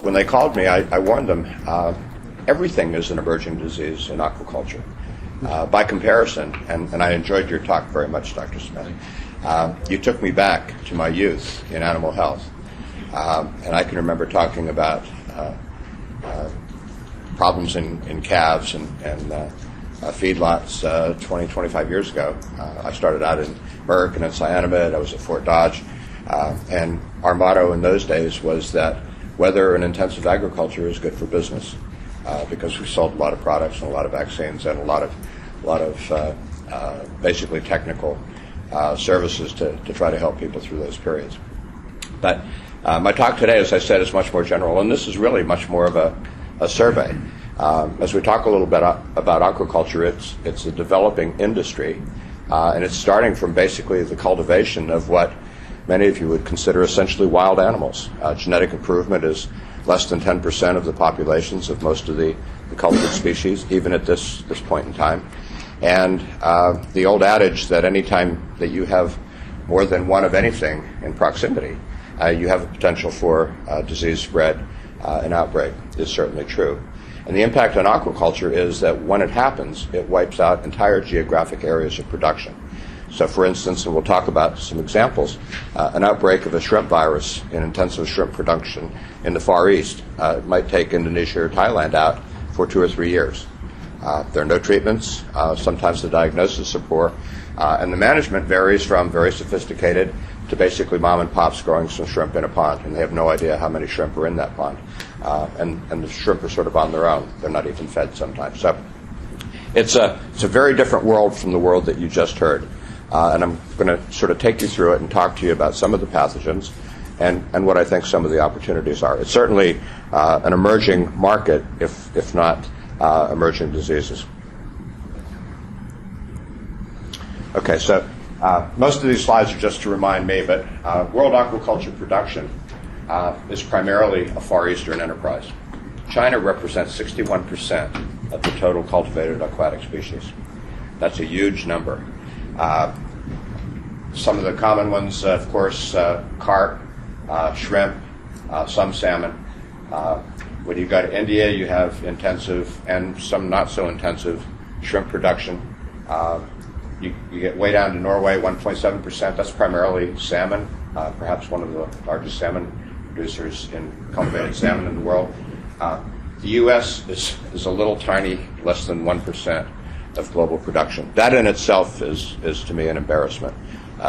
when they called me, I warned them, everything is an emerging disease in aquaculture. By comparison, and I enjoyed your talk very much, Dr. Smith, you took me back to my youth in animal health. And I can remember talking about problems in calves and feedlots 20, 25 years ago. I started out in Merck and in Cyanamid. I was at Fort Dodge. And our motto in those days was that whether an intensive agriculture is good for business, because we sold a lot of products and a lot of vaccines and a lot of basically technical services to try to help people through those periods. But my talk today, as I said, is much more general, and this is really much more of a survey. As we talk a little bit about aquaculture, it's a developing industry, and it's starting from basically the cultivation of what many of you would consider essentially wild animals. Genetic improvement is less than 10% of the populations of most of the cultured species, even at this point in time. And the old adage that any time that you have more than one of anything in proximity, you have a potential for disease spread and outbreak is certainly true. And the impact on aquaculture is that when it happens, it wipes out entire geographic areas of production. So for instance, and we'll talk about some examples, an outbreak of a shrimp virus in intensive shrimp production in the Far East might take Indonesia or Thailand out for 2 or 3 years. There are no treatments. Sometimes the diagnosis are poor. And the management varies from very sophisticated to basically mom and pops growing some shrimp in a pond, and they have no idea how many shrimp are in that pond. And the shrimp are sort of on their own. They're not even fed sometimes. So it's a very different world from the world that you just heard. And I'm going to sort of take you through it and talk to you about some of the pathogens and what I think some of the opportunities are. It's certainly an emerging market, if not emerging diseases. Okay, so most of these slides are just to remind me, but world aquaculture production is primarily a Far Eastern enterprise. China represents 61% of the total cultivated aquatic species. That's a huge number. Some of the common ones, of course, carp, shrimp, some salmon. When you go to India, you have intensive and some not so intensive shrimp production. You get way down to Norway, 1.7%. That's primarily salmon, perhaps one of the largest salmon producers in cultivated salmon in the world. The U.S. is a little tiny, less than 1% of global production. That in itself is to me an embarrassment.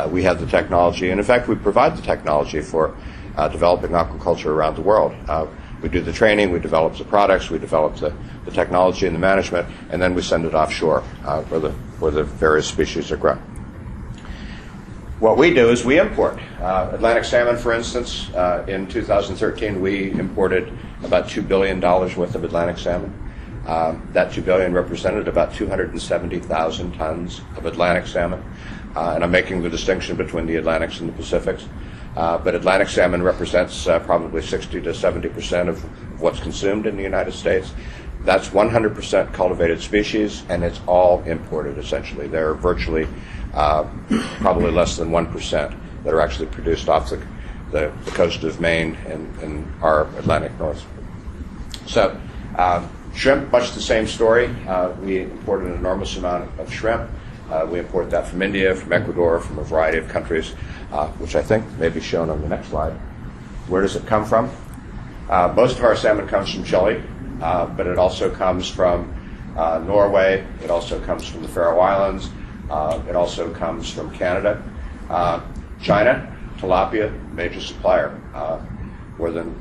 We have the technology, and in fact we provide the technology for developing aquaculture around the world. We do the training, we develop the products, we develop the technology and the management, and then we send it offshore where the various species are grown. What we do is we import. Atlantic salmon, for instance, in 2013 we imported about $2 billion worth of Atlantic salmon. That $2 billion represented about 270,000 tons of Atlantic salmon. And I'm making the distinction between the Atlantics and the Pacifics. But Atlantic salmon represents probably 60 to 70% of what's consumed in the United States. That's 100% cultivated species, and it's all imported, essentially. There are virtually probably less than 1% that are actually produced off the coast of Maine and our Atlantic North. So shrimp, much the same story. We import an enormous amount of shrimp. We import that from India, from Ecuador, from a variety of countries, which I think may be shown on the next slide. Where does it come from? Most of our salmon comes from Chile, but it also comes from Norway. It also comes from the Faroe Islands. It also comes from Canada. China, tilapia, major supplier. More than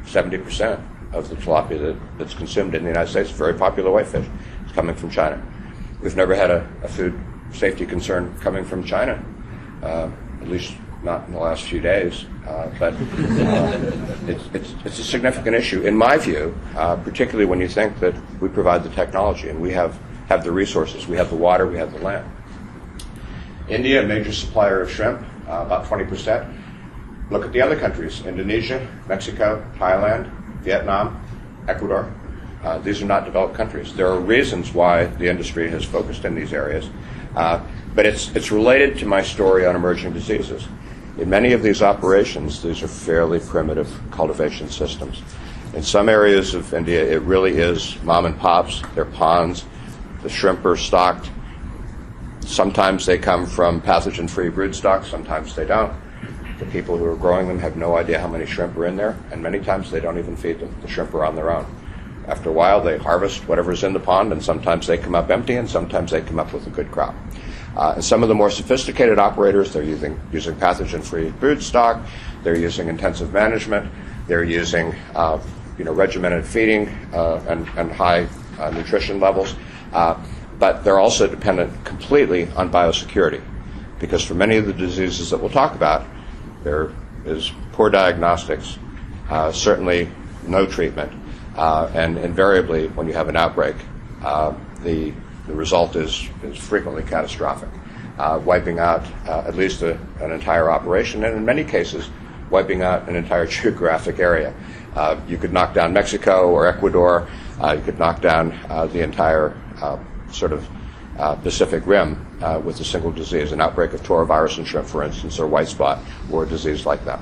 70% of the tilapia that's consumed in the United States, very popular whitefish, is coming from China. We've never had a food safety concern coming from China, at least not in the last few days. But it's a significant issue, in my view, particularly when you think that we provide the technology and we have the resources. We have the water, we have the land. India, a major supplier of shrimp, about 20%. Look at the other countries: Indonesia, Mexico, Thailand, Vietnam, Ecuador. These are not developed countries. There are reasons why the industry has focused in these areas, but it's related to my story on emerging diseases. In many of these operations, these are fairly primitive cultivation systems. In some areas of India, it really is mom and pops, they're ponds, the shrimp are stocked. Sometimes they come from pathogen-free brood stock, sometimes they don't. The people who are growing them have no idea how many shrimp are in there, and many times they don't even feed them. The shrimp are on their own. After a while, they harvest whatever's in the pond, and sometimes they come up empty, and sometimes they come up with a good crop. And some of the more sophisticated operators, they're using pathogen-free brood stock, they're using intensive management, they're using regimented feeding and high nutrition levels, but they're also dependent completely on biosecurity, because for many of the diseases that we'll talk about, there is poor diagnostics, certainly no treatment, and invariably when you have an outbreak, the result is frequently catastrophic, wiping out at least an entire operation, and in many cases, wiping out an entire geographic area. You could knock down Mexico or Ecuador. You could knock down the entire Pacific Rim with a single disease, an outbreak of Taura virus in shrimp, for instance, or white spot, or a disease like that.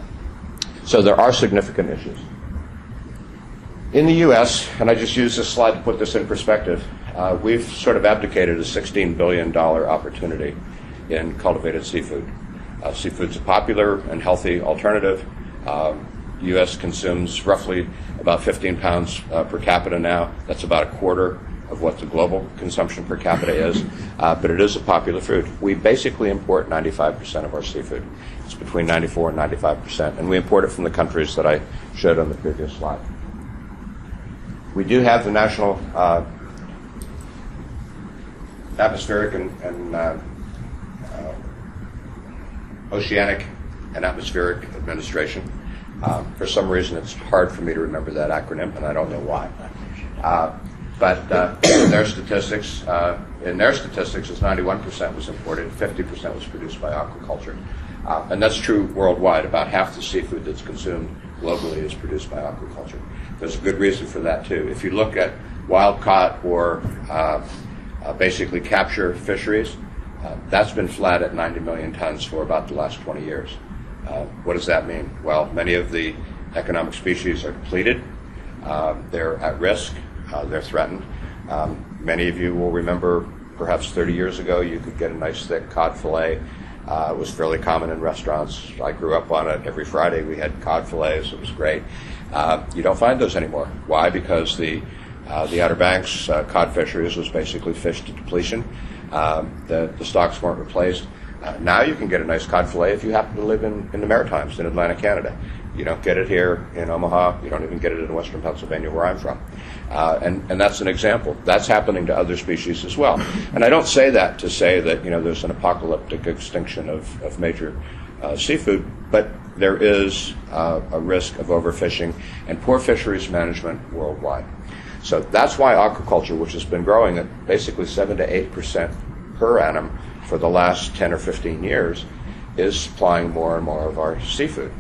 So there are significant issues. In the U.S., and I just use this slide to put this in perspective, we've sort of abdicated a $16 billion opportunity in cultivated seafood. Seafood's a popular and healthy alternative. U.S. consumes roughly about 15 pounds per capita now. That's about a quarter of what the global consumption per capita is, but it is a popular food. We basically import 95% of our seafood. It's between 94 and 95%, and we import it from the countries that I showed on the previous slide. We do have the National Atmospheric and Oceanic and Atmospheric Administration. For some reason, it's hard for me to remember that acronym, and I don't know why. But in their statistics, is 91% was imported, 50% was produced by aquaculture. And that's true worldwide. About half the seafood that's consumed globally is produced by aquaculture. There's a good reason for that, too. If you look at wild-caught or basically capture fisheries, that's been flat at 90 million tons for about the last 20 years. What does that mean? Well, many of the economic species are depleted. They're at risk. They're threatened. Many of you will remember perhaps 30 years ago you could get a nice thick cod fillet. It was fairly common in restaurants. I grew up on it. Every Friday we had cod fillets. It was great. You don't find those anymore. Why? Because the Outer Banks cod fisheries was basically fished to depletion. The stocks weren't replaced. Now you can get a nice cod fillet if you happen to live in the Maritimes in Atlantic Canada. You don't get it here in Omaha. You don't even get it in western Pennsylvania where I'm from. And that's an example. That's happening to other species as well. And I don't say that to say that there's an apocalyptic extinction of major seafood, but there is a risk of overfishing and poor fisheries management worldwide. So that's why aquaculture, which has been growing at basically 7 to 8% per annum for the last 10 or 15 years, is supplying more and more of our seafood.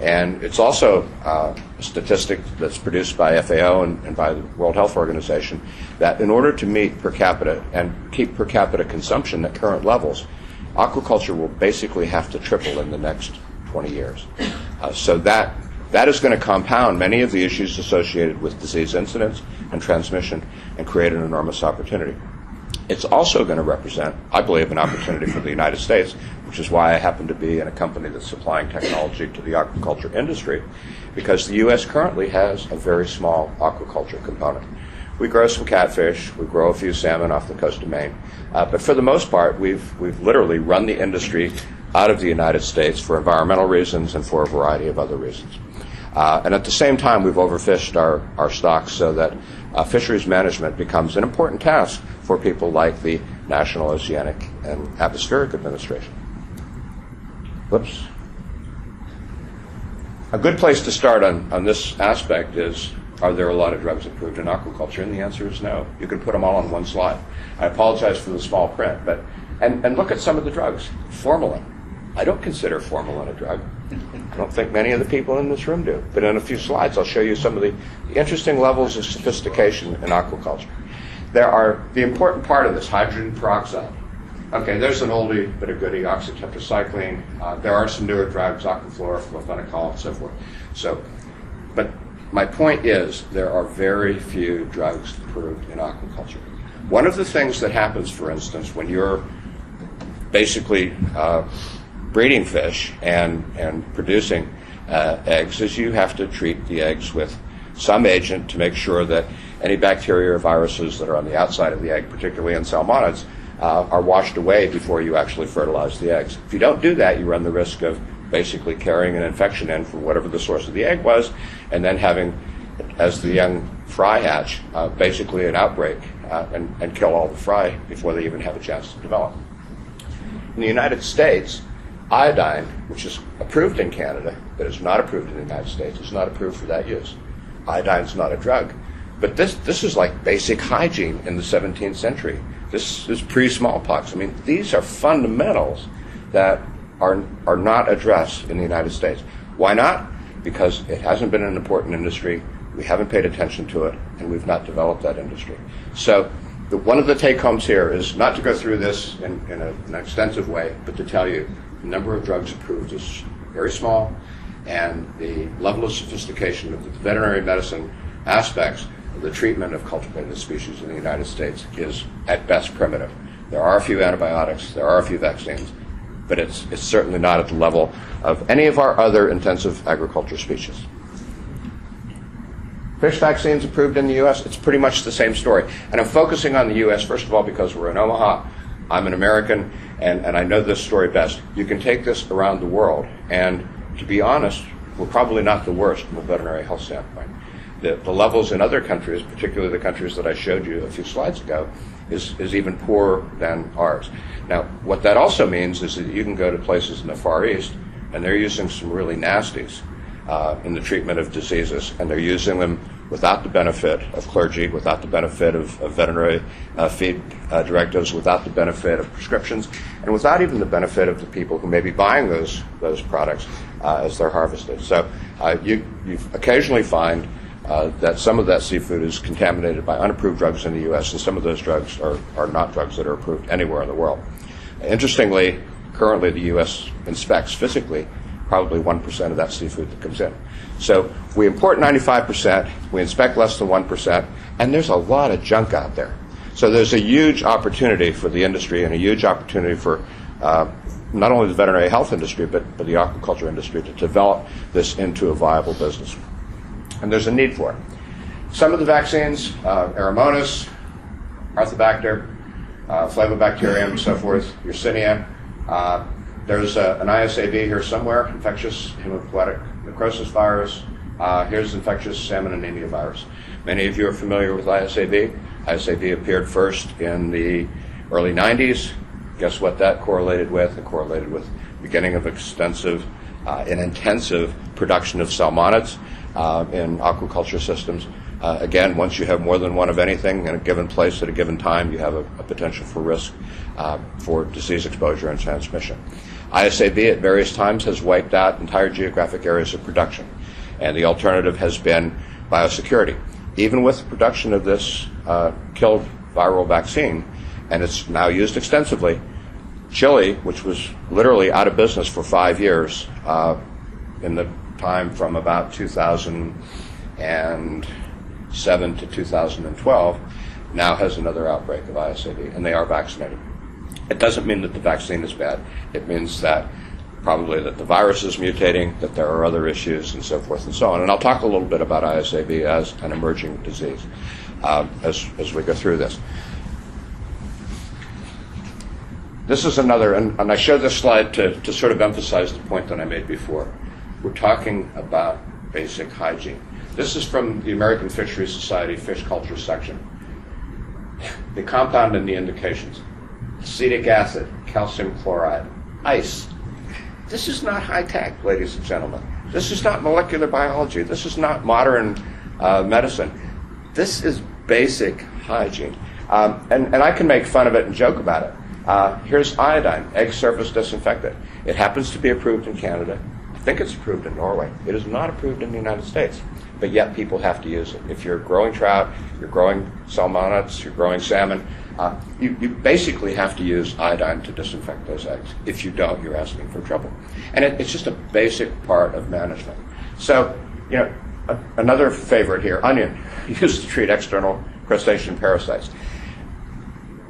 And it's also a statistic that's produced by FAO and by the World Health Organization that in order to meet per capita and keep per capita consumption at current levels, aquaculture will basically have to triple in the next 20 years. So that is going to compound many of the issues associated with disease incidence and transmission and create an enormous opportunity. It's also going to represent, I believe, an opportunity for the United States, which is why I happen to be in a company that's supplying technology to the aquaculture industry, because the U.S. currently has a very small aquaculture component. We grow some catfish, we grow a few salmon off the coast of Maine, but for the most part, we've literally run the industry out of the United States for environmental reasons and for a variety of other reasons. And at the same time, we've overfished our stocks so that fisheries management becomes an important task for people like the National Oceanic and Atmospheric Administration. Whoops. A good place to start on this aspect is, are there a lot of drugs approved in aquaculture? And the answer is no. You can put them all on one slide. I apologize for the small print, and look at some of the drugs. Formalin. I don't consider formalin a drug. I don't think many of the people in this room do. But in a few slides, I'll show you some of the interesting levels of sophistication in aquaculture. There are the important part of this, hydrogen peroxide. Okay, there's an oldie but a goodie, oxytetracycline. There are some newer drugs, aquaflora, fluorophenical, and so forth. But my point is there are very few drugs approved in aquaculture. One of the things that happens, for instance, when you're basically breeding fish and producing eggs is you have to treat the eggs with some agent to make sure that any bacteria or viruses that are on the outside of the egg, particularly in salmonids, are washed away before you actually fertilize the eggs. If you don't do that, you run the risk of basically carrying an infection in from whatever the source of the egg was, and then having, as the young fry hatch, basically an outbreak and kill all the fry before they even have a chance to develop. In the United States, iodine, which is approved in Canada, but is not approved in the United States, is not approved for that use. Iodine is not a drug. But this is like basic hygiene in the 17th century. This is pre-smallpox. I mean, these are fundamentals that are not addressed in the United States. Why not? Because it hasn't been an important industry, we haven't paid attention to it, and we've not developed that industry. So one of the take-homes here is not to go through this in an extensive way, but to tell you the number of drugs approved is very small, and the level of sophistication of the veterinary medicine aspects of the treatment of cultivated species in the United States is at best primitive. There are a few antibiotics, there are a few vaccines, but it's certainly not at the level of any of our other intensive agriculture species. Fish vaccines approved in the U.S., it's pretty much the same story. And I'm focusing on the U.S., first of all, because we're in Omaha. I'm an American, and I know this story best. You can take this around the world, and to be honest, we're probably not the worst from a veterinary health standpoint. The levels in other countries, particularly the countries that I showed you a few slides ago, is even poorer than ours. Now, what that also means is that you can go to places in the Far East, and they're using some really nasties in the treatment of diseases, and they're using them without the benefit of clergy, without the benefit of veterinary feed directives, without the benefit of prescriptions, and without even the benefit of the people who may be buying those products as they're harvested. So you occasionally find that some of that seafood is contaminated by unapproved drugs in the U.S., and some of those drugs are not drugs that are approved anywhere in the world. Interestingly, currently the U.S. inspects physically probably 1% of that seafood that comes in. So we import 95%, we inspect less than 1%, and there's a lot of junk out there. So there's a huge opportunity for the industry and a huge opportunity for not only the veterinary health industry, but the aquaculture industry to develop this into a viable business. And there's a need for it. Some of the vaccines, Aeromonas, Arthobacter, Flavobacterium, and so forth, Yersinia. There's an ISAB here somewhere, infectious Haematopoietic necrosis virus. Here's infectious salmon anemia virus. Many of you are familiar with ISAB. ISAB appeared first in the early 90s. Guess what that correlated with? It correlated with beginning of extensive and intensive production of salmonids in aquaculture systems. Again, once you have more than one of anything in a given place at a given time, you have a potential for risk for disease exposure and transmission. ISAB at various times has wiped out entire geographic areas of production, and the alternative has been biosecurity. Even with the production of this killed viral vaccine, and it's now used extensively, Chile, which was literally out of business for 5 years in the time from about 2007 to 2012, now has another outbreak of ISAB, and they are vaccinated. It doesn't mean that the vaccine is bad. It means that probably that the virus is mutating, that there are other issues, and so forth and so on. And I'll talk a little bit about ISAB as an emerging disease as we go through this. This is another, and I showed this slide to sort of emphasize the point that I made before. We're talking about basic hygiene. This is from the American Fisheries Society Fish Culture section. The compound and the indications: acetic acid, calcium chloride, ice. This is not high tech, ladies and gentlemen. This is not molecular biology. This is not modern medicine. This is basic hygiene. And I can make fun of it and joke about it. Here's iodine, egg surface disinfectant. It happens to be approved in Canada. I think it's approved in Norway. It is not approved in the United States, but yet people have to use it. If you're growing trout, you're growing salmonids, you're growing salmon, you basically have to use iodine to disinfect those eggs. If you don't, you're asking for trouble. And it's just a basic part of management. So, Another favorite here, onion, used to treat external crustacean parasites.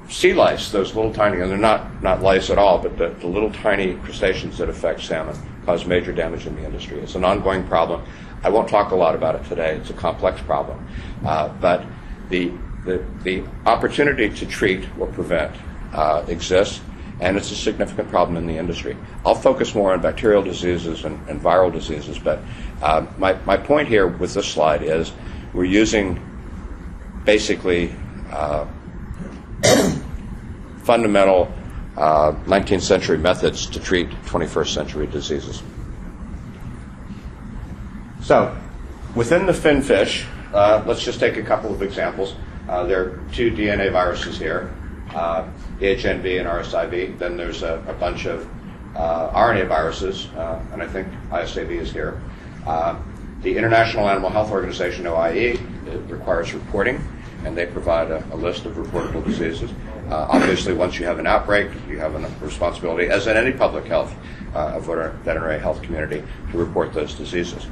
Sea lice, those little tiny, and they're not lice at all, but the little tiny crustaceans that affect salmon cause major damage in the industry. It's an ongoing problem. I won't talk a lot about it today. It's a complex problem. But the opportunity to treat or prevent exists, and it's a significant problem in the industry. I'll focus more on bacterial diseases and viral diseases, but my point here with this slide is we're using basically fundamental 19th century methods to treat 21st century diseases. So, within the fin fish, let's just take a couple of examples. There are two DNA viruses here, HNV and RSIV. Then there's a bunch of RNA viruses, and I think ISAV is here. The International Animal Health Organization, NOAA, it requires reporting, and they provide a list of reportable diseases. Obviously, once you have an outbreak, you have a responsibility, as in any public health, veterinary health community, to report those diseases.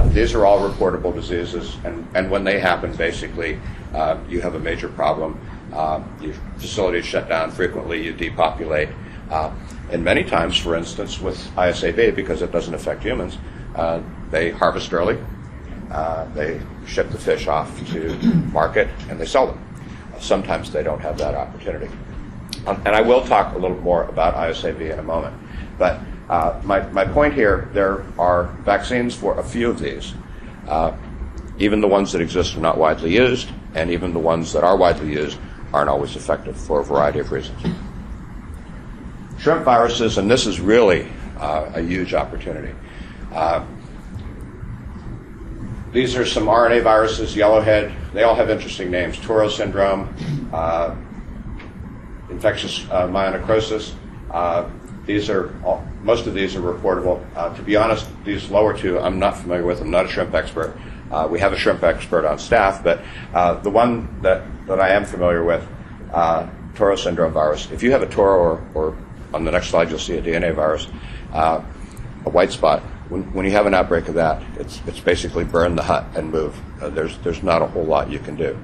These are all reportable diseases, and when they happen, basically, you have a major problem. Your facilities shut down frequently, you depopulate. And many times, for instance, with ISAV, because it doesn't affect humans, they harvest early, they ship the fish off to market, and they sell them. Sometimes they don't have that opportunity. And I will talk a little more about ISAV in a moment. But my point here, there are vaccines for a few of these. Even the ones that exist are not widely used, and even the ones that are widely used aren't always effective for a variety of reasons. Shrimp viruses, and this is really a huge opportunity. These are some RNA viruses, yellowhead. They all have interesting names. Taura syndrome, infectious myonecrosis. Most of these are reportable. To be honest, these lower two, I'm not familiar with. I'm not a shrimp expert. We have a shrimp expert on staff, but the one that I am familiar with, Taura syndrome virus. If you have a Taura, or on the next slide you'll see a DNA virus, a white spot. When you have an outbreak of that, it's basically burn the hut and move. There's not a whole lot you can do.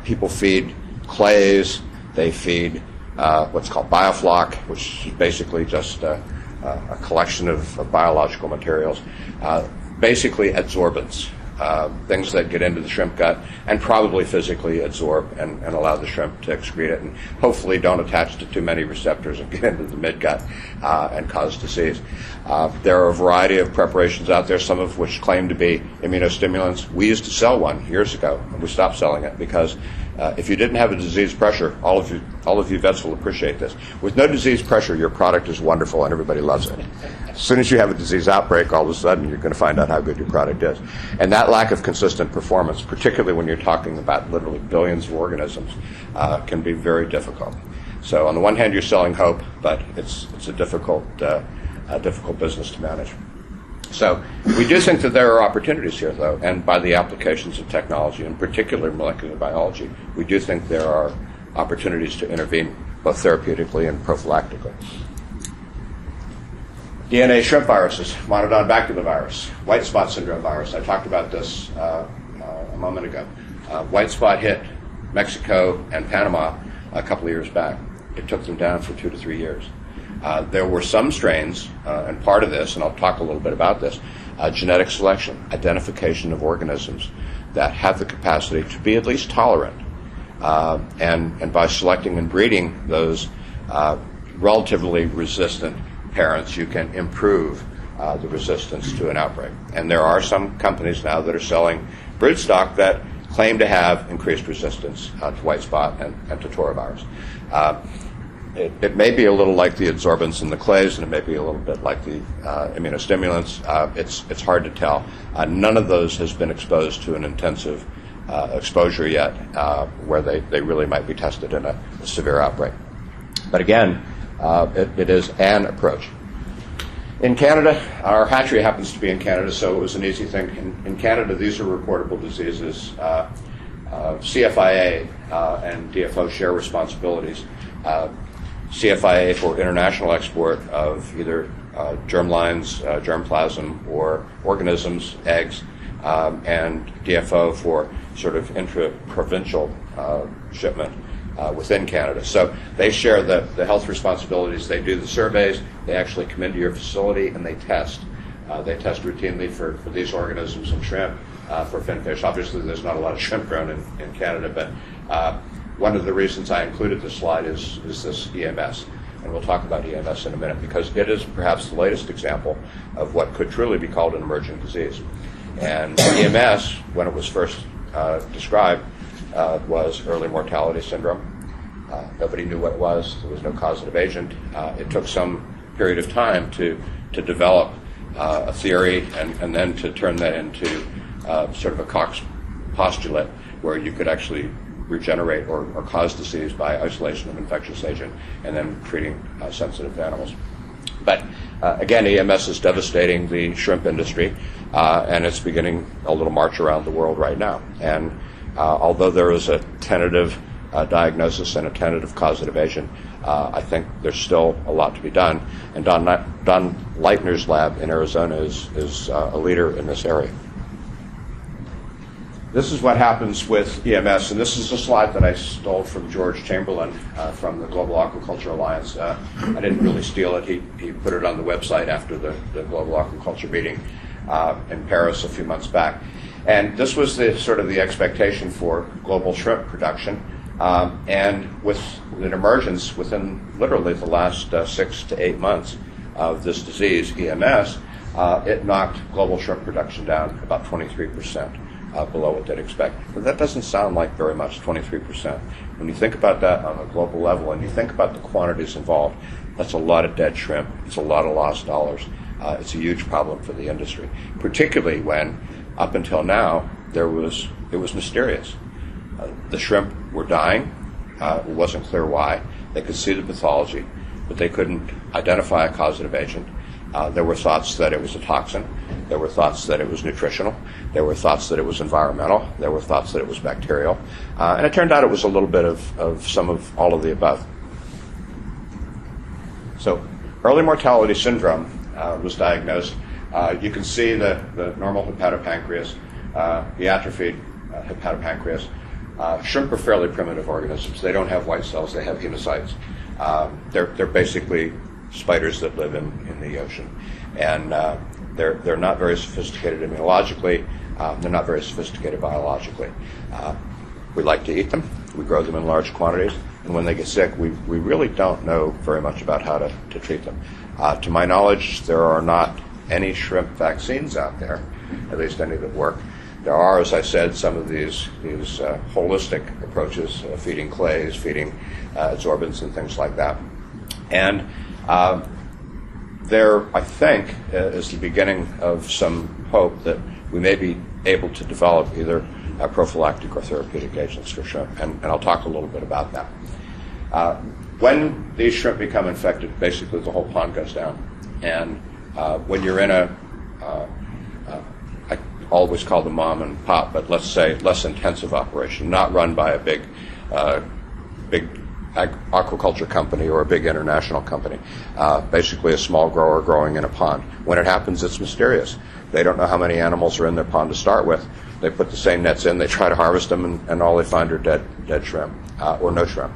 People feed clays. They feed what's called biofloc, which is basically just a collection of biological materials. Basically adsorbents, things that get into the shrimp gut and probably physically absorb and allow the shrimp to excrete it, and hopefully don't attach to too many receptors and get into the midgut and cause disease. There are a variety of preparations out there, some of which claim to be immunostimulants. We used to sell one years ago, and we stopped selling it because if you didn't have a disease pressure, all of you vets will appreciate this. With no disease pressure, your product is wonderful and everybody loves it. As soon as you have a disease outbreak, all of a sudden you're going to find out how good your product is. And that lack of consistent performance, particularly when you're talking about literally billions of organisms, can be very difficult. So on the one hand, you're selling hope, but it's a difficult business to manage. So we do think that there are opportunities here, though, and by the applications of technology, in particular molecular biology, we do think there are opportunities to intervene both therapeutically and prophylactically. DNA shrimp viruses, monodon baculovirus, white spot syndrome virus. I talked about this a moment ago. White spot hit Mexico and Panama a couple of years back. It took them down for 2 to 3 years. There were some strains, and part of this, and I'll talk a little bit about this, genetic selection, identification of organisms that have the capacity to be at least tolerant. And by selecting and breeding those relatively resistant parents, you can improve the resistance to an outbreak. And there are some companies now that are selling broodstock that claim to have increased resistance to white spot and to Taura virus. It may be a little like the adsorbents in the clays, and it may be a little bit like the immunostimulants. It's hard to tell. None of those has been exposed to an intensive exposure yet where they really might be tested in a severe outbreak. But again, it is an approach. In Canada, our hatchery happens to be in Canada, so it was an easy thing. In Canada, these are reportable diseases. CFIA and DFO share responsibilities. CFIA for international export of either germlines, germplasm, or organisms, eggs. and DFO for sort of intra-provincial shipment within Canada. So they share the health responsibilities. They do the surveys. They actually come into your facility and they test. They test routinely for these organisms in shrimp, for finfish. Obviously, there's not a lot of shrimp grown in Canada, but one of the reasons I included this slide is this EMS. And we'll talk about EMS in a minute because it is perhaps the latest example of what could truly be called an emerging disease. And EMS, when it was first described, was early mortality syndrome. Nobody knew what it was. There was no causative agent. It took some period of time to develop a theory and then to turn that into sort of a Koch postulate where you could actually regenerate or cause disease by isolation of infectious agent and then treating sensitive animals. But again, EMS is devastating the shrimp industry, and it's beginning a little march around the world right now. And although there is a tentative diagnosis and a tentative causative agent, I think there's still a lot to be done. And Don Leitner's lab in Arizona is a leader in this area. This is what happens with EMS, and this is a slide that I stole from George Chamberlain from the Global Aquaculture Alliance. I didn't really steal it. He put it on the website after the Global Aquaculture meeting in Paris a few months back. And this was the sort of the expectation for global shrimp production. And with an emergence within literally the last 6 to 8 months of this disease, EMS, it knocked global shrimp production down about 23%. Below what they'd expect. But that doesn't sound like very much, 23%. When you think about that on a global level and you think about the quantities involved, that's a lot of dead shrimp. It's a lot of lost dollars. It's a huge problem for the industry, particularly when, up until now, it was mysterious. The shrimp were dying. It wasn't clear why. They could see the pathology, but they couldn't identify a causative agent. There were thoughts that it was a toxin. There were thoughts that it was nutritional. There were thoughts that it was environmental. There were thoughts that it was bacterial. And it turned out it was a little bit of some of all of the above. So early mortality syndrome was diagnosed. You can see the normal hepatopancreas, the atrophied hepatopancreas. Shrimp are fairly primitive organisms. They don't have white cells. They have hemocytes. They're basically spiders that live in the ocean. And they're not very sophisticated immunologically. They're not very sophisticated biologically. We like to eat them. We grow them in large quantities. And when they get sick, we really don't know very much about how to treat them. To my knowledge, there are not any shrimp vaccines out there, at least any that work. There are, as I said, some of these holistic approaches, feeding clays, feeding adsorbents and things like that. And there, I think, is the beginning of some hope that we may be able to develop either prophylactic or therapeutic agents for shrimp, and I'll talk a little bit about that. When these shrimp become infected, basically the whole pond goes down, and when you're in I always call them mom and pop, but let's say less intensive operation, not run by a big aquaculture company or a big international company. Basically a small grower growing in a pond. When it happens, it's mysterious. They don't know how many animals are in their pond to start with. They put the same nets in, they try to harvest them, and all they find are dead shrimp, or no shrimp.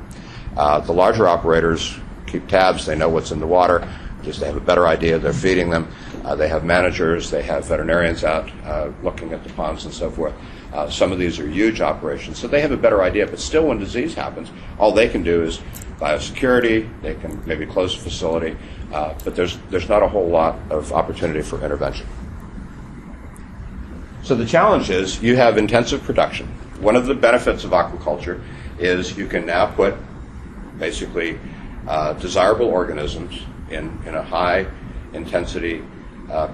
The larger operators keep tabs. They know what's in the water. Just they have a better idea. They're feeding them. They have managers. They have veterinarians out looking at the ponds and so forth. Some of these are huge operations, so they have a better idea. But still, when disease happens, all they can do is biosecurity. They can maybe close a facility, but there's not a whole lot of opportunity for intervention. So the challenge is you have intensive production. One of the benefits of aquaculture is you can now put basically desirable organisms in a high intensity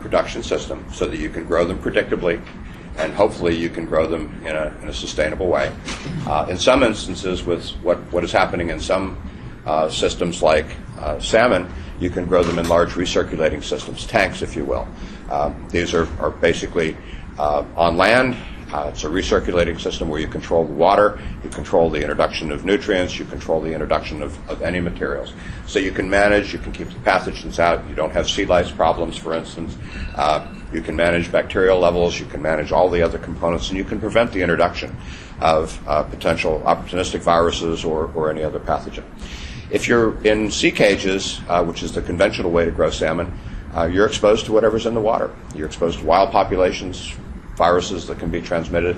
production system so that you can grow them predictably, and hopefully you can grow them in a sustainable way. In some instances, with what is happening in some systems like salmon, you can grow them in large recirculating systems, tanks if you will. These are basically on land. It's a recirculating system where you control the water, you control the introduction of nutrients, you control the introduction of any materials. So you can manage, you can keep the pathogens out, you don't have sea lice problems, for instance. You can manage bacterial levels, you can manage all the other components, and you can prevent the introduction of potential opportunistic viruses or any other pathogen. If you're in sea cages, which is the conventional way to grow salmon, you're exposed to whatever's in the water. You're exposed to wild populations, viruses that can be transmitted,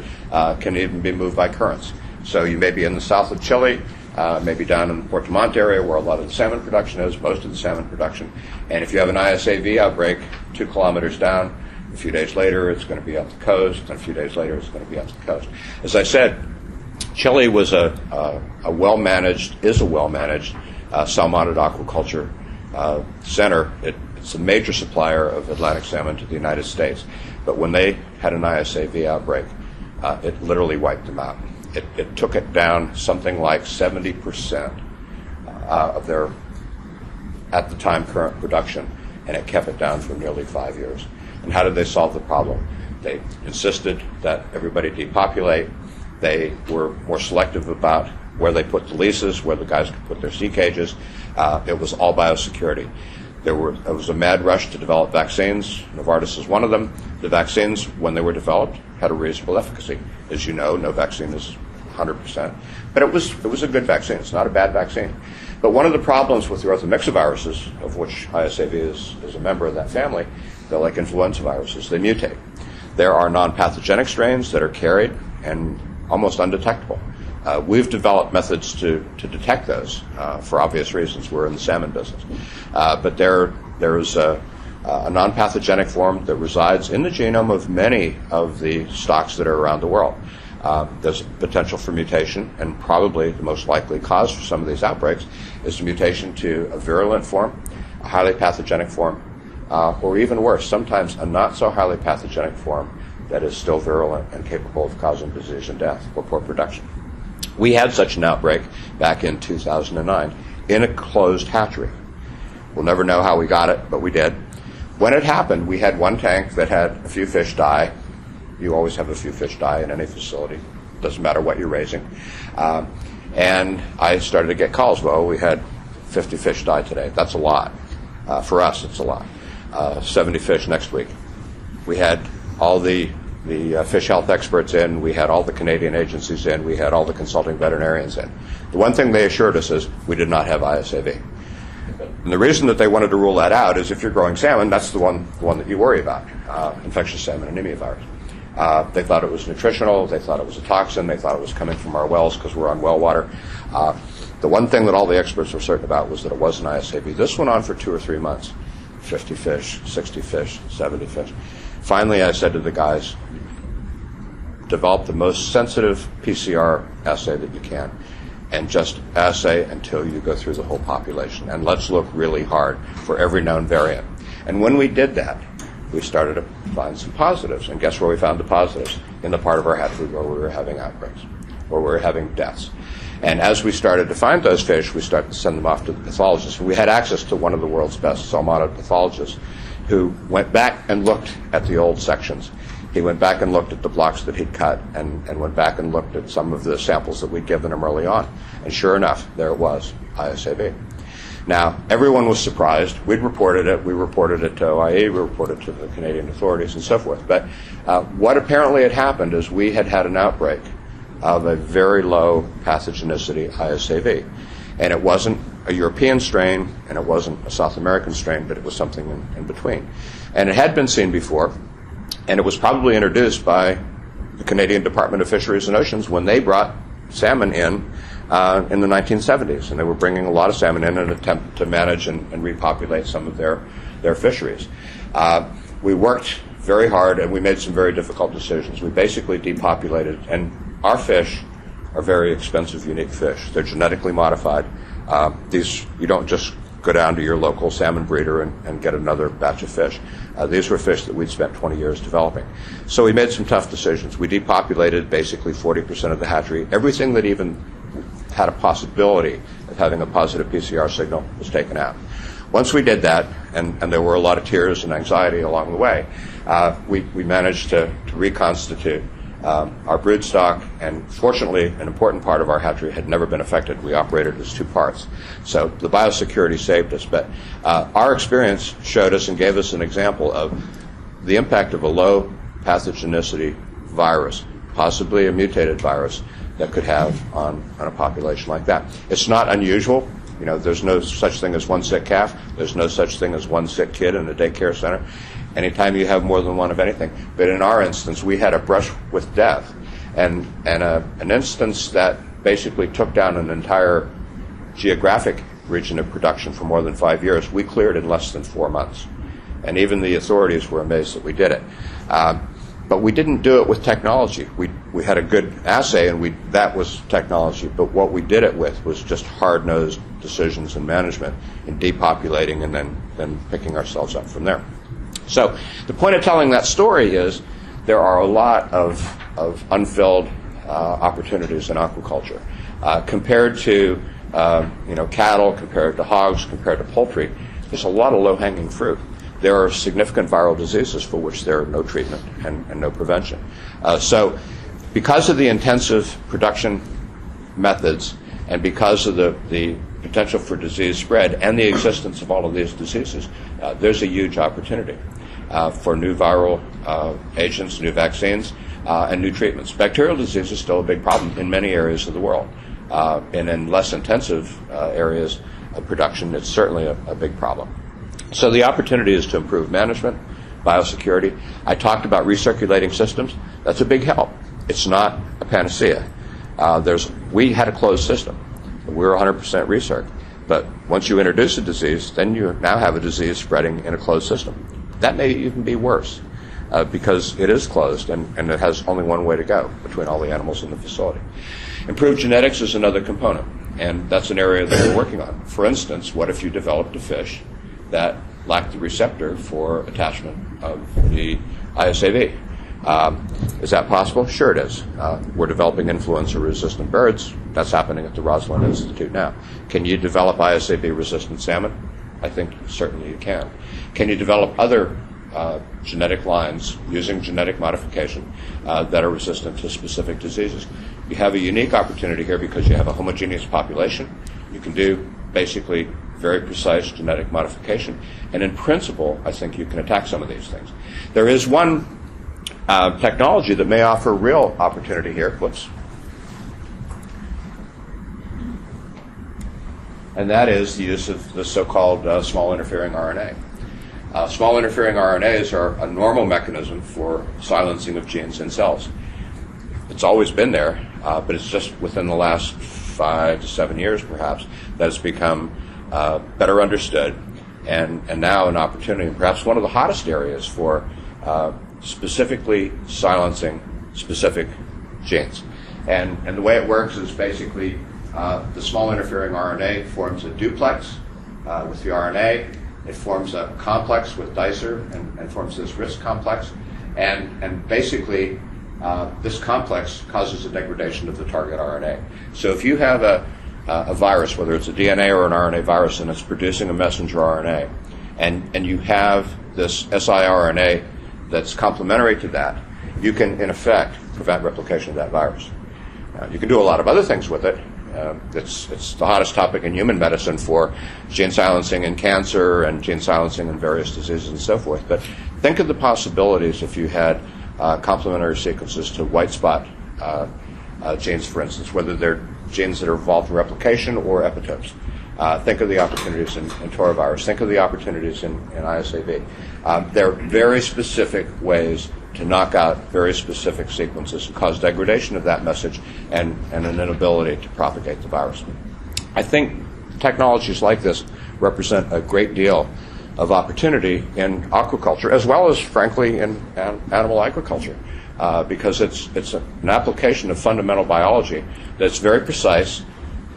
can even be moved by currents. So you may be in the south of Chile, maybe down in the Puerto Montt area where a lot of the salmon production is, most of the salmon production. And if you have an ISAV outbreak 2 kilometers down, a few days later it's going to be up the coast, and a few days later it's going to be up the coast. As I said, Chile was a well-managed salmonid aquaculture center. It's a major supplier of Atlantic salmon to the United States. But when they had an ISAV outbreak, it literally wiped them out. It took it down something like 70% of their, at the time, current production, and it kept it down for nearly 5 years. And how did they solve the problem? They insisted that everybody depopulate. They were more selective about where they put the leases, where the guys could put their sea cages. It was all biosecurity. There was a mad rush to develop vaccines. Novartis is one of them. The vaccines, when they were developed, had a reasonable efficacy. As you know, no vaccine is 100%. But it was a good vaccine. It's not a bad vaccine. But one of the problems with the orthomyxoviruses, of which ISAV is a member of that family, they're like influenza viruses. They mutate. There are non-pathogenic strains that are carried and almost undetectable. We've developed methods to detect those for obvious reasons. We're in the salmon business. But there is a non-pathogenic form that resides in the genome of many of the stocks that are around the world. There's a potential for mutation, and probably the most likely cause for some of these outbreaks is the mutation to a virulent form, a highly pathogenic form, or even worse, sometimes a not so highly pathogenic form that is still virulent and capable of causing disease and death or poor production. We had such an outbreak back in 2009 in a closed hatchery. We'll never know how we got it, but we did. When it happened, we had one tank that had a few fish die. You always have a few fish die in any facility. Doesn't matter what you're raising. And I started to get calls. Well, we had 50 fish die today. That's a lot. For us, it's a lot. 70 fish next week. We had all the fish health experts in, we had all the Canadian agencies in, we had all the consulting veterinarians in. The one thing they assured us is we did not have ISAV. And the reason that they wanted to rule that out is if you're growing salmon, that's the one that you worry about, infectious salmon anemia virus. They thought it was nutritional, they thought it was a toxin, they thought it was coming from our wells because we're on well water. The one thing that all the experts were certain about was that it was an ISAV. This went on for 2 or 3 months. 50 fish, 60 fish, 70 fish. Finally, I said to the guys, develop the most sensitive PCR assay that you can, and just assay until you go through the whole population. And let's look really hard for every known variant. And when we did that, we started to find some positives. And guess where we found the positives? In the part of our hatchery where we were having outbreaks, where we were having deaths. And as we started to find those fish, we started to send them off to the pathologists. We had access to one of the world's best salmonid pathologists who went back and looked at the old sections. He went back and looked at the blocks that he'd cut and went back and looked at some of the samples that we'd given him early on. And sure enough, there it was, ISAV. Now, everyone was surprised. We'd reported it. We reported it to OIE. We reported it to the Canadian authorities and so forth. But what apparently had happened is we had had an outbreak of a very low pathogenicity ISAV. And it wasn't a European strain, and it wasn't a South American strain, but it was something in between. And it had been seen before, and it was probably introduced by the Canadian Department of Fisheries and Oceans when they brought salmon in the 1970s. And they were bringing a lot of salmon in an attempt to manage and repopulate some of their fisheries. We worked very hard, and we made some very difficult decisions. We basically depopulated, and our fish are very expensive, unique fish. They're genetically modified. These, you don't just go down to your local salmon breeder and get another batch of fish. These were fish that we'd spent 20 years developing. So we made some tough decisions. We depopulated basically 40% of the hatchery. Everything that even had a possibility of having a positive PCR signal was taken out. Once we did that, and there were a lot of tears and anxiety along the way, we managed to reconstitute Our brood stock, and fortunately an important part of our hatchery, had never been affected. We operated as two parts. So the biosecurity saved us. But our experience showed us and gave us an example of the impact of a low pathogenicity virus, possibly a mutated virus, that could have on a population like that. It's not unusual. You know, there's no such thing as one sick calf. There's no such thing as one sick kid in a daycare center. Anytime you have more than one of anything. But in our instance, we had a brush with death, and an instance that basically took down an entire geographic region of production for more than 5 years, we cleared in less than 4 months. And even the authorities were amazed that we did it. But we didn't do it with technology. We had a good assay, and that was technology. But what we did it with was just hard-nosed decisions and management in depopulating and then picking ourselves up from there. So the point of telling that story is there are a lot of unfilled opportunities in aquaculture. Compared to cattle, compared to hogs, compared to poultry, there's a lot of low-hanging fruit. There are significant viral diseases for which there are no treatment and no prevention. So because of the intensive production methods and because of the potential for disease spread and the existence of all of these diseases, there's a huge opportunity for new viral agents, new vaccines, and new treatments. Bacterial disease is still a big problem in many areas of the world. And in less intensive areas of production, it's certainly a big problem. So the opportunity is to improve management, biosecurity. I talked about recirculating systems. That's a big help. It's not a panacea. We had a closed system. We were 100% recirc. But once you introduce a disease, then you now have a disease spreading in a closed system. That may even be worse because it is closed and it has only one way to go between all the animals in the facility. Improved genetics is another component, and that's an area that we're working on. For instance, what if you developed a fish that lacked the receptor for attachment of the ISAV? Is that possible? Sure it is. We're developing influenza-resistant birds. That's happening at the Roslin Institute now. Can you develop ISAV-resistant salmon? I think certainly you can. Can you develop other genetic lines using genetic modification that are resistant to specific diseases? You have a unique opportunity here because you have a homogeneous population. You can do basically very precise genetic modification. And in principle, I think you can attack some of these things. There is one technology that may offer real opportunity here. Whoops. And that is the use of the so-called small interfering RNA. Small interfering RNAs are a normal mechanism for silencing of genes in cells. It's always been there, but it's just within the last 5 to 7 years, perhaps, that it's become better understood, and now an opportunity, and perhaps one of the hottest areas for specifically silencing specific genes. And the way it works is basically the small interfering RNA forms a duplex with the RNA. It forms a complex with dicer and forms this RISC complex. And basically, this complex causes a degradation of the target RNA. So if you have a virus, whether it's a DNA or an RNA virus, and it's producing a messenger RNA, and you have this siRNA that's complementary to that, you can, in effect, prevent replication of that virus. You can do a lot of other things with it. It's the hottest topic in human medicine for gene silencing in cancer and gene silencing in various diseases and so forth. But think of the possibilities if you had complementary sequences to white spot genes, for instance, whether they're genes that are involved in replication or epitopes. Think of the opportunities in Taura virus. Think of the opportunities in ISAV. There are very specific ways to knock out very specific sequences and cause degradation of that message and an inability to propagate the virus. I think technologies like this represent a great deal of opportunity in aquaculture, as well as, frankly, in animal agriculture, because it's an application of fundamental biology that's very precise,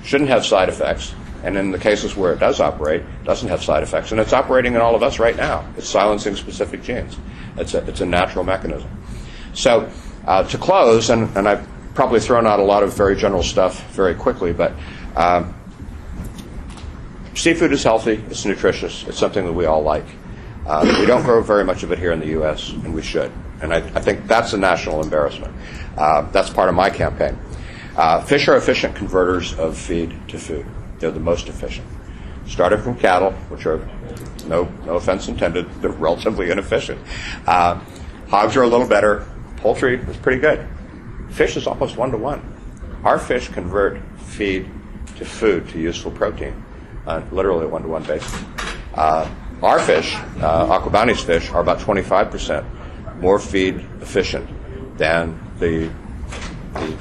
shouldn't have side effects, and in the cases where it does operate, doesn't have side effects. And it's operating in all of us right now. It's silencing specific genes. It's a natural mechanism. So to close, and I've probably thrown out a lot of very general stuff very quickly, but seafood is healthy, it's nutritious, it's something that we all like. We don't grow very much of it here in the U.S., and we should. And I think that's a national embarrassment. That's part of my campaign. Fish are efficient converters of feed to food. They're the most efficient. Starting from cattle, which are, no offense intended, they're relatively inefficient. Hogs are a little better. Poultry is pretty good. Fish is almost 1-to-1. Our fish convert feed to food, to useful protein, literally a 1-to-1 basis. Our fish, AquaBounty's fish, are about 25% more feed efficient than the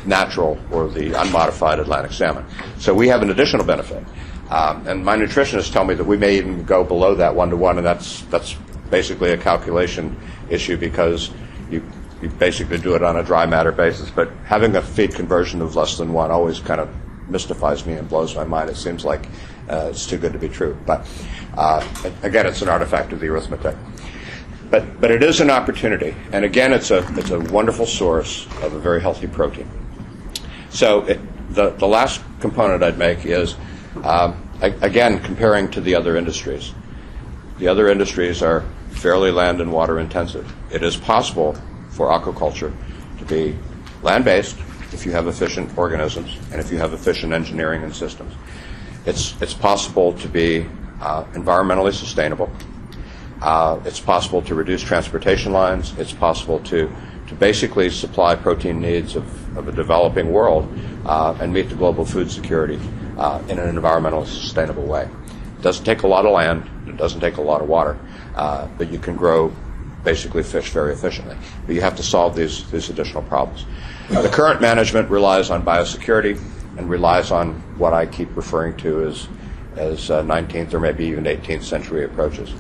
natural or the unmodified Atlantic salmon. So we have an additional benefit. And my nutritionists tell me that we may even go below that 1-to-1, and that's basically a calculation issue because you basically do it on a dry matter basis. But having a feed conversion of less than 1 always kind of mystifies me and blows my mind. It seems like it's too good to be true. But again, it's an artifact of the arithmetic. But it is an opportunity, and again, it's a wonderful source of a very healthy protein. So the last component I'd make is, again, comparing to the other industries. The other industries are fairly land and water intensive. It is possible for aquaculture to be land-based if you have efficient organisms and if you have efficient engineering and systems. It's possible to be environmentally sustainable. It's possible to reduce transportation lines. It's possible to basically supply protein needs of a developing world and meet the global food security in an environmentally sustainable way. It doesn't take a lot of land. It doesn't take a lot of water. But you can grow basically fish very efficiently. But you have to solve these additional problems. The current management relies on biosecurity and relies on what I keep referring to as 19th or maybe even 18th century approaches.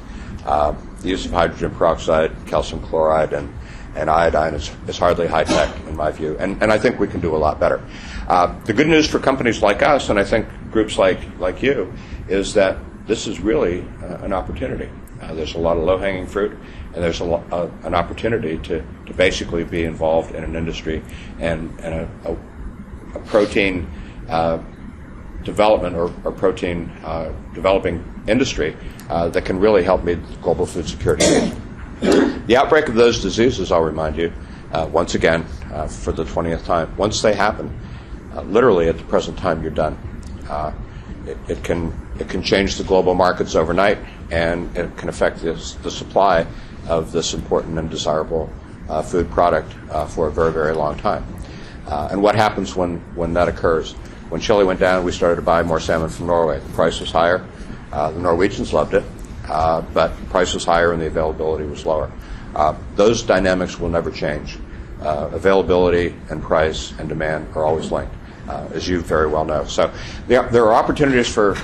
The use of hydrogen peroxide, calcium chloride, and iodine is hardly high tech in my view, and I think we can do a lot better. The good news for companies like us, and I think groups like you, is that this is really an opportunity. There's a lot of low-hanging fruit, and there's an opportunity to basically be involved in an industry and a protein development or protein developing industry that can really help meet global food security needs. The outbreak of those diseases, I'll remind you, once again, for the 20th time, once they happen, literally at the present time, you're done. It can change the global markets overnight, and it can affect the supply of this important and desirable food product for a very, very long time. And what happens when that occurs? When Chile went down, we started to buy more salmon from Norway. The price was higher. The Norwegians loved it, but the price was higher and the availability was lower. Those dynamics will never change. Availability and price and demand are always linked, as you very well know. So there are opportunities for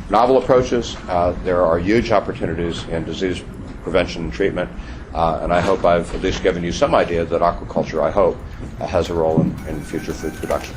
novel approaches. There are huge opportunities in disease prevention and treatment, and I hope I've at least given you some idea that aquaculture, I hope, has a role in future food production.